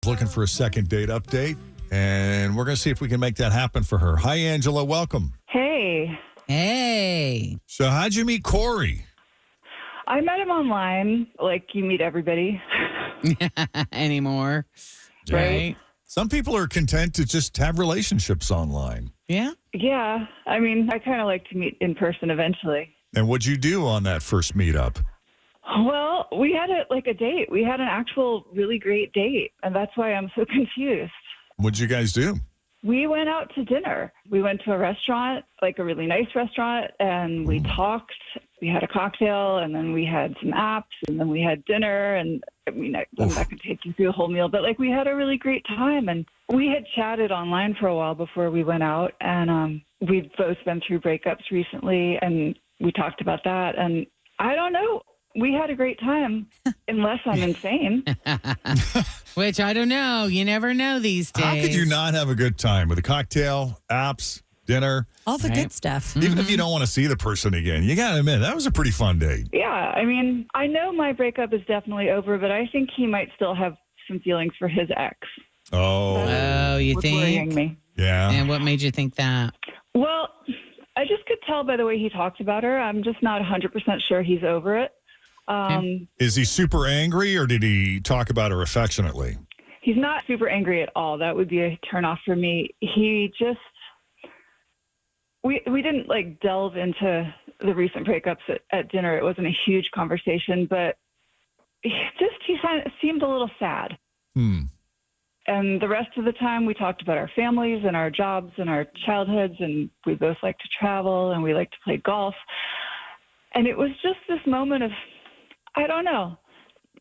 Looking for a second date update, and we're going to see if we can make that happen for her. Hi, Angela. Welcome. Hey. Hey. So how'd you meet Corey? I met him online, like you meet everybody. Anymore. Yeah. Right? Some people are content to just have relationships online. Yeah. Yeah. I mean, I kind of like to meet in person eventually. And what'd you do on that first meetup? Well, we had a date. We had an actual really great date, and that's why I'm so confused. What'd you guys do? We went out to dinner. We went to a restaurant, like a really nice restaurant, and we talked. We had a cocktail, and then we had some apps, and then we had dinner. And I mean, I'm not going to take you through the whole meal, but like we had a really great time. And we had chatted online for a while before we went out, and we've both been through breakups recently, and we talked about that. And I don't know. We had a great time, unless I'm insane. Which I don't know. You never know these days. How could you not have a good time with a cocktail, apps, dinner? All the good stuff. Even if you don't want to see the person again, you got to admit, that was a pretty fun date. Yeah, I mean, I know my breakup is definitely over, but I think he might still have some feelings for his ex. Oh, you What's worrying think? me. Yeah. And what made you think that? Well, I just could tell by the way he talked about her. I'm just not 100% sure he's over it. Is he super angry, or did he talk about her affectionately? He's not super angry at all. That would be a turnoff for me. He just, we didn't like delve into the recent breakups at dinner. It wasn't a huge conversation, but he seemed a little sad. And the rest of the time we talked about our families and our jobs and our childhoods, and we both like to travel and we like to play golf. And it was just this moment of, I don't know,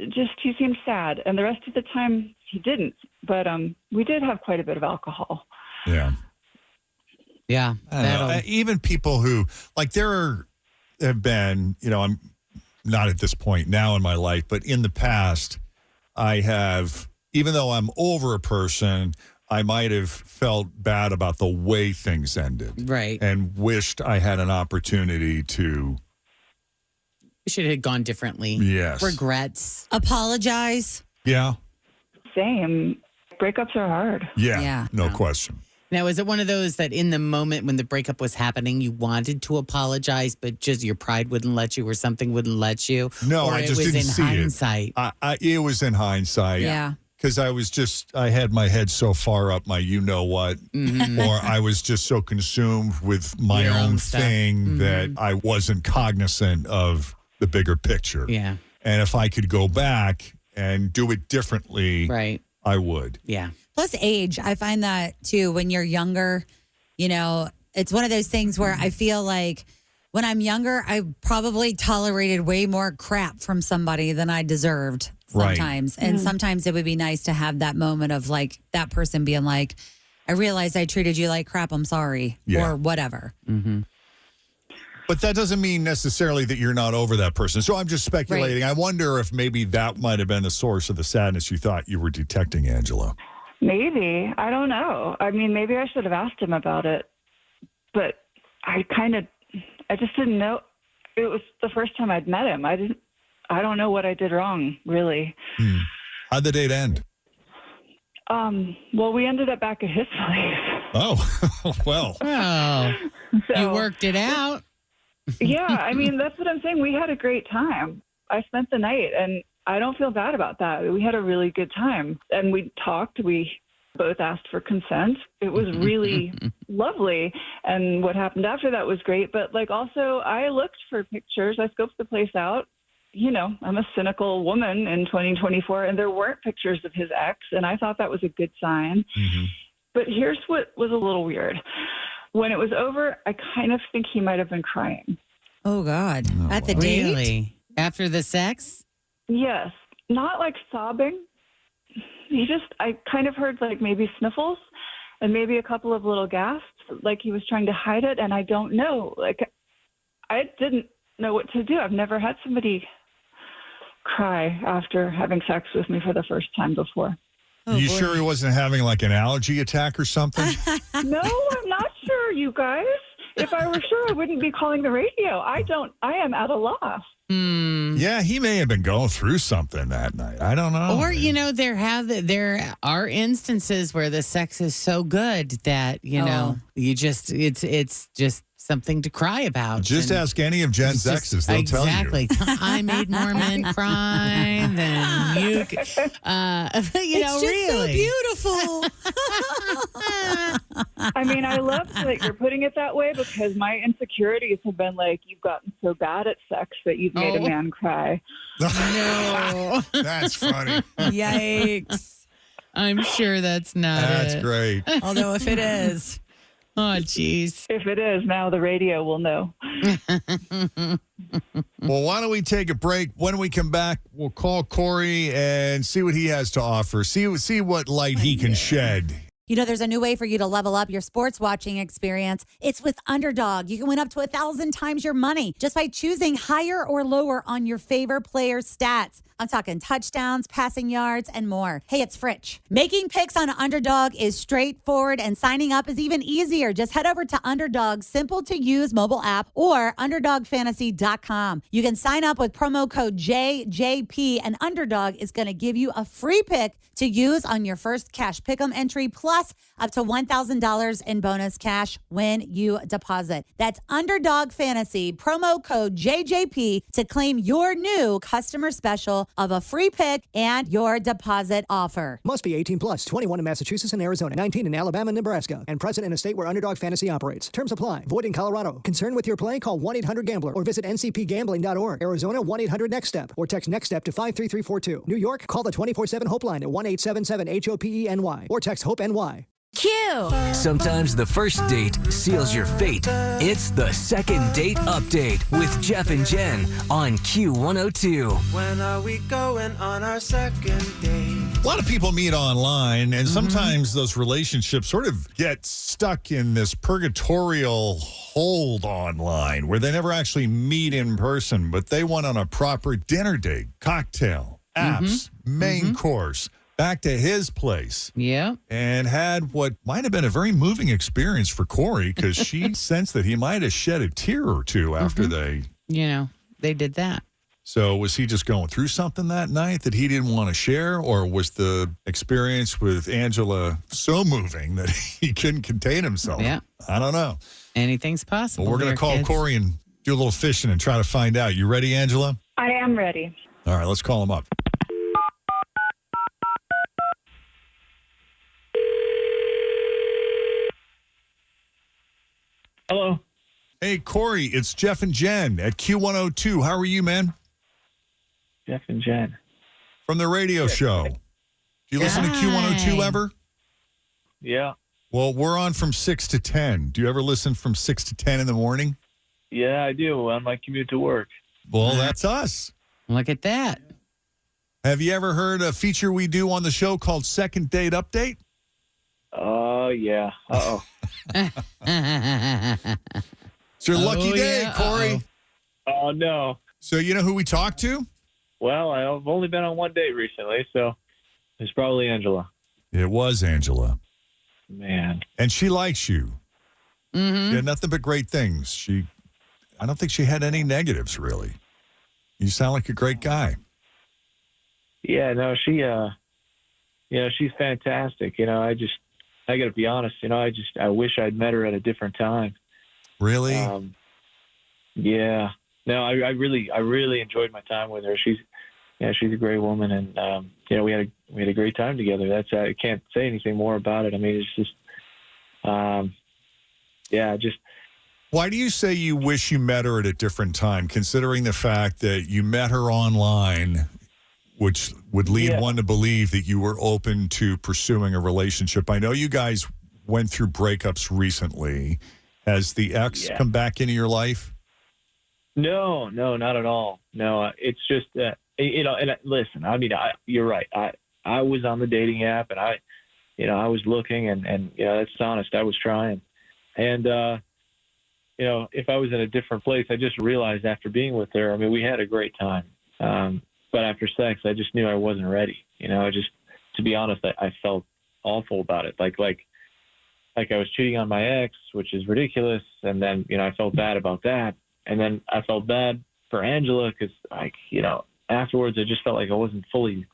just he seemed sad. And the rest of the time he didn't. But we did have quite a bit of alcohol. Yeah. Yeah. I don't know. Even people who, like, have been, I'm not at this point now in my life, but in the past, I have, even though I'm over a person, I might have felt bad about the way things ended. Right. And wished I had an opportunity to. Should have gone differently. Yes. Regrets. Apologize. Yeah. Same. Breakups are hard. Yeah. No question. Now, is it one of those that in the moment when the breakup was happening, you wanted to apologize, but just your pride wouldn't let you or something wouldn't let you? No, or I just didn't see hindsight? It was in hindsight. Yeah. Because I had my head so far up my you-know-what, or I was just so consumed with my Your own own stuff. thing that I wasn't cognizant of the bigger picture. Yeah. And if I could go back and do it differently, Right. I would. Yeah. Plus age. I find that too when you're younger, it's one of those things where I feel like when I'm younger, I probably tolerated way more crap from somebody than I deserved sometimes. Right. And sometimes it would be nice to have that moment of like that person being like, I realized I treated you like crap. I'm sorry. Yeah. Or whatever. Mm-hmm. But that doesn't mean necessarily that you're not over that person. So I'm just speculating. Right. I wonder if maybe that might have been the source of the sadness you thought you were detecting, Angela. Maybe. I don't know. I mean, maybe I should have asked him about it. But I just didn't know. It was the first time I'd met him. I don't know what I did wrong, really. How'd the date end? Well, we ended up back at his place. Oh, well. Oh, So, you worked it out. Yeah, I mean, that's what I'm saying. We had a great time. I spent the night, and I don't feel bad about that. We had a really good time, and we talked. We both asked for consent. It was really lovely, and what happened after that was great. But, also, I looked for pictures. I scoped the place out. I'm a cynical woman in 2024, and there weren't pictures of his ex, and I thought that was a good sign. Mm-hmm. But here's what was a little weird. When it was over, I kind of think he might have been crying. Oh, God. At the date? Really? After the sex? Yes. Not like sobbing. I kind of heard maybe sniffles and maybe a couple of little gasps, like he was trying to hide it. And I don't know. I didn't know what to do. I've never had somebody cry after having sex with me for the first time before. Oh, you boy. sure he wasn't having like an allergy attack or something? No, I'm not sure, you guys. If I were sure, I wouldn't be calling the radio. I am at a loss. Yeah, Yeah, he may have been going through something that night. I don't know. Or, there are instances where the sex is so good that, you just, it's just something to cry about. Just ask any of Jen's exes. They'll tell you. Exactly. I made more men cry than you. It's just really. so beautiful. I mean, I love that you're putting it that way because my insecurities have been like, you've gotten so bad at sex that you've made a man cry. No. That's funny. Yikes. I'm sure that's not That's it. great. Although if it is. Oh, jeez. If it is, now the radio will know. Well, why don't we take a break? When we come back, we'll call Corey and see what he has to offer. See what light he can shed. There's a new way for you to level up your sports watching experience. It's with Underdog. You can win up to 1,000 times your money just by choosing higher or lower on your favorite player's stats. I'm talking touchdowns, passing yards, and more. Hey, it's Fritch. Making picks on Underdog is straightforward, and signing up is even easier. Just head over to Underdog's simple-to-use mobile app or UnderdogFantasy.com. You can sign up with promo code JJP, and Underdog is going to give you a free pick to use on your first cash pick'em entry, plus up to $1,000 in bonus cash when you deposit. That's Underdog Fantasy, promo code JJP to claim your new customer special of a free pick and your deposit offer. Must be 18 plus, 21 in Massachusetts and Arizona, 19 in Alabama and Nebraska, and present in a state where Underdog Fantasy operates. Terms apply. Void in Colorado. Concerned with your play? Call 1-800-GAMBLER or visit ncpgambling.org. Arizona, 1-800-NEXT-STEP or text NEXT-STEP to 53342. New York, call the 24/7 Hope line at 1-877-HOPE-NY or text HOPE-NY. Q. Sometimes the first date seals your fate. It's the second date update with Jeff and Jen on Q102. When are we going on our second date? A lot of people meet online, and sometimes those relationships sort of get stuck in this purgatorial hold online where they never actually meet in person, but they went on a proper dinner date, cocktail, apps, main course, back to his place. Yeah. And had what might have been a very moving experience for Corey because she sensed that he might have shed a tear or two after they. They did that. So was he just going through something that night that he didn't want to share, or was the experience with Angela so moving that he couldn't contain himself? Yeah. I don't know. Anything's possible. Well, we're going to call kids. Corey and do a little fishing and try to find out. You ready, Angela? I am ready. All right, let's call him up. Hello. Hey, Corey, it's Jeff and Jen at Q102. How are you, man? Jeff and Jen. From the radio show. Do you listen to Q102 ever? Yeah. Well, we're on from 6 to 10. Do you ever listen from 6 to 10 in the morning? Yeah, I do on my commute to work. Well, that's us. Look at that. Have you ever heard a feature we do on the show called Second Date Update? Oh, yeah. Uh-oh. It's your lucky day, yeah. Corey. Oh, no. So you know who we talked to? Well, I've only been on one date recently, so it's probably Angela. It was Angela. Man. And she likes you. She had nothing but great things. I don't think she had any negatives, really. You sound like a great guy. Yeah, no, she's fantastic. I got to be honest, I wish I'd met her at a different time. Really? Yeah. No, I really enjoyed my time with her. She's a great woman, and we had a great time together. I can't say anything more about it. I mean, it's just, just. Why do you say you wish you met her at a different time, considering the fact that you met her online, which would lead one to believe that you were open to pursuing a relationship? I know you guys went through breakups recently. Has the ex come back into your life? No, not at all. No, it's just that, listen, I mean, you're right. I was on the dating app, and I was looking, and that's honest. I was trying. And, if I was in a different place, I just realized after being with her, I mean, we had a great time. But after sex, I just knew I wasn't ready. To be honest, I felt awful about it. Like I was cheating on my ex, which is ridiculous. And then, I felt bad about that. And then I felt bad for Angela because, like, afterwards I just felt like I wasn't fully,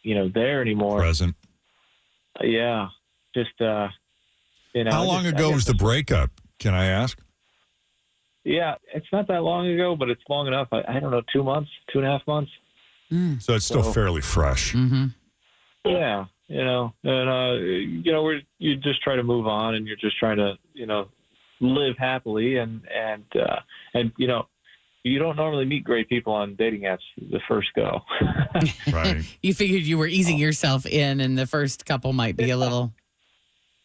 there anymore. Present. Yeah, just How long ago was the breakup? Can I ask? Yeah, it's not that long ago, but it's long enough. I don't know, 2 months, 2.5 months. So it's still fairly fresh. Mm-hmm. Yeah, you just try to move on, and you're just trying to, live happily, and you don't normally meet great people on dating apps the first go. Right. You figured you were easing yourself in, and the first couple might be a little.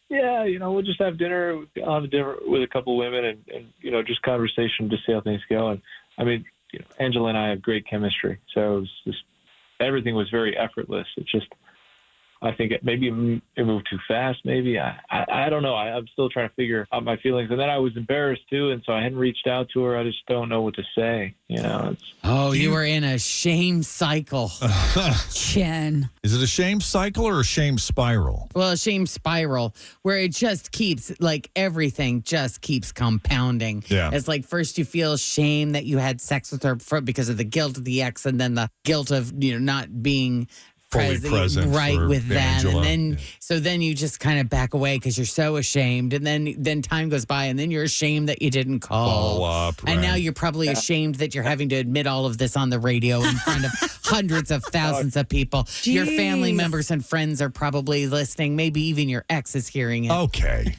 Yeah, we'll just have dinner with a couple women, and just conversation to see how things go. And I mean, Angela and I have great chemistry, so it was just, everything was very effortless. It's just, I think it moved too fast. Maybe I don't know. I'm still trying to figure out my feelings, and then I was embarrassed too, and so I hadn't reached out to her. I just don't know what to say. You were in a shame cycle. Jen. Is it a shame cycle or a shame spiral? Well, a shame spiral where it just keeps, like, everything just keeps compounding. Yeah. It's like first you feel shame that you had sex with her because of the guilt of the ex, and then the guilt of not being Fully present right for with that, Angela. and then you just kind of back away because you're so ashamed, and then time goes by, and then you're ashamed that you didn't call, Follow up, and now right. you're probably ashamed that you're having to admit all of this on the radio in front of hundreds of thousands of people. Your family Jeez. members and friends are probably listening. Maybe even your ex is hearing it. Okay.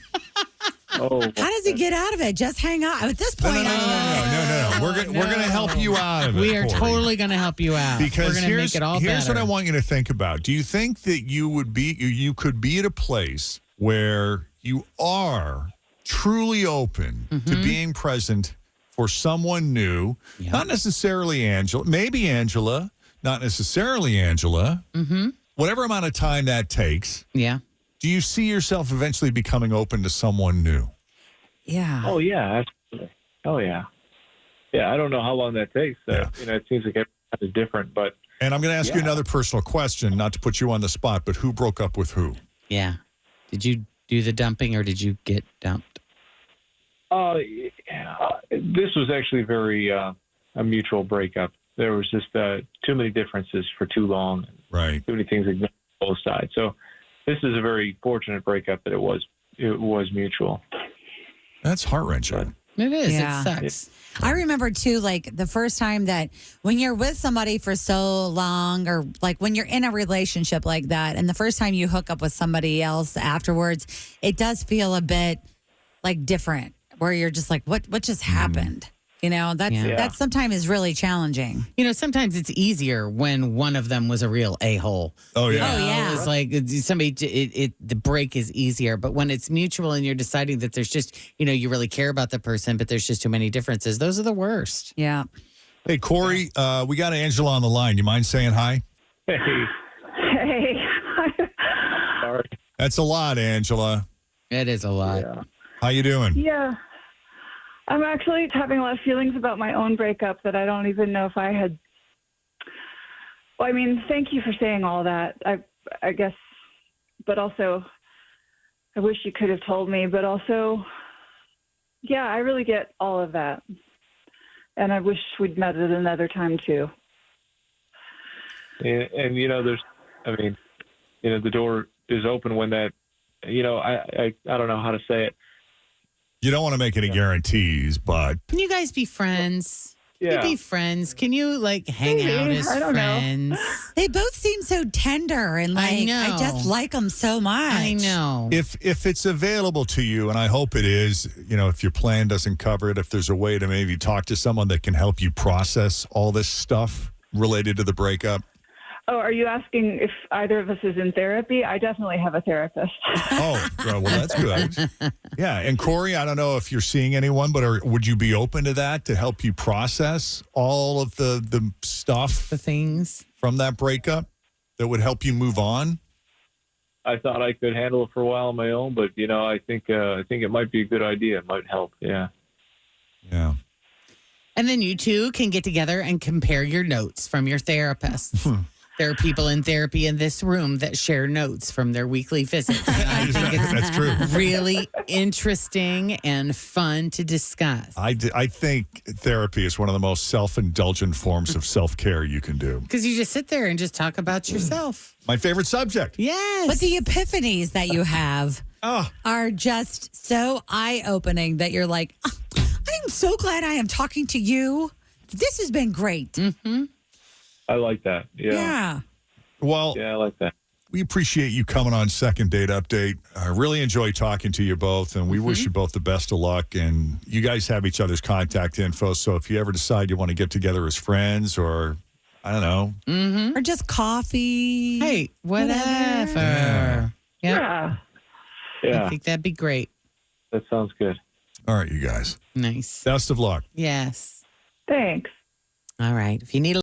Oh, How does he get out of it? Just hang on. At this No, point, no. We're going to help you out of it. We are Corey. totally going to help you out. Because we're going to make it all here's better. what I want you to think about. Do you think that you could be at a place where you are truly open to being present for someone new, not necessarily Angela, maybe Angela, not necessarily Angela, whatever amount of time that takes. Yeah. Do you see yourself eventually becoming open to someone new? yeah. Oh yeah, absolutely. Oh yeah, yeah. I don't know how long that takes. It seems like everyone is different, but. And I'm going to ask you another personal question, not to put you on the spot, but who broke up with who? Yeah. Did you do the dumping or did you get dumped? This was actually very a mutual breakup. There was just too many differences for too long. Right. Too many things ignored on both sides. So this is a very fortunate breakup that it was mutual. That's heart-wrenching. It is. Yeah. It sucks. I remember too, like the first time that when you're with somebody for so long, or like when you're in a relationship like that, and the first time you hook up with somebody else afterwards, it does feel a bit like different, where you're just like, what just happened? That sometimes is really challenging. Sometimes it's easier when one of them was a real a-hole. Oh, yeah. Oh, yeah. It's like the break is easier. But when it's mutual and you're deciding that there's just, you really care about the person, but there's just too many differences, those are the worst. Yeah. Hey, Corey, we got Angela on the line. You mind saying hi? Hey, Hey. sorry. That's a lot, Angela. It is a lot. Yeah. How you doing? Yeah. I'm actually having a lot of feelings about my own breakup that I don't even know if I had. Well, I mean, thank you for saying all that. I guess, but also, I wish you could have told me. But also, yeah, I really get all of that, and I wish we'd met at another time too. And the door is open when that. I don't know how to say it. You don't want to make any guarantees, but Can you guys be friends? Yeah. Can you be friends? Can you hang Maybe. out as I don't know. friends? They both seem so tender, and I know. I just like them so much. I know. if it's available to you, and I hope it is, if your plan doesn't cover it, if there's a way to maybe talk to someone that can help you process all this stuff related to the breakup. Oh, are you asking if either of us is in therapy? I definitely have a therapist. Oh, well, that's good. Yeah. And Corey, I don't know if you're seeing anyone, but would you be open to that to help you process all of the stuff The things. from that breakup that would help you move on? I thought I could handle it for a while on my own, but I think it might be a good idea. It might help. Yeah. Yeah. And then you two can get together and compare your notes from your therapist. There are people in therapy in this room that share notes from their weekly visits. And I think it's That's true. really interesting and fun to discuss. I think therapy is one of the most self-indulgent forms of self-care you can do. Because you just sit there and just talk about yourself. My favorite subject. Yes. But the epiphanies that you have Oh, are just so eye-opening that you're like, "Oh, I am so glad I am talking to you. This has been great. I like that. Yeah. well, Yeah, I like that. we appreciate you coming on Second Date Update. I really enjoy talking to you both, and we wish you both the best of luck. And you guys have each other's contact info, so if you ever decide you want to get together as friends or, I don't know. Or just coffee. Hey, whatever. Yeah. Yeah. I Yeah, think that'd be great. that sounds good. All right, you guys. Nice. Best of luck. Yes. Thanks. All right. If you need a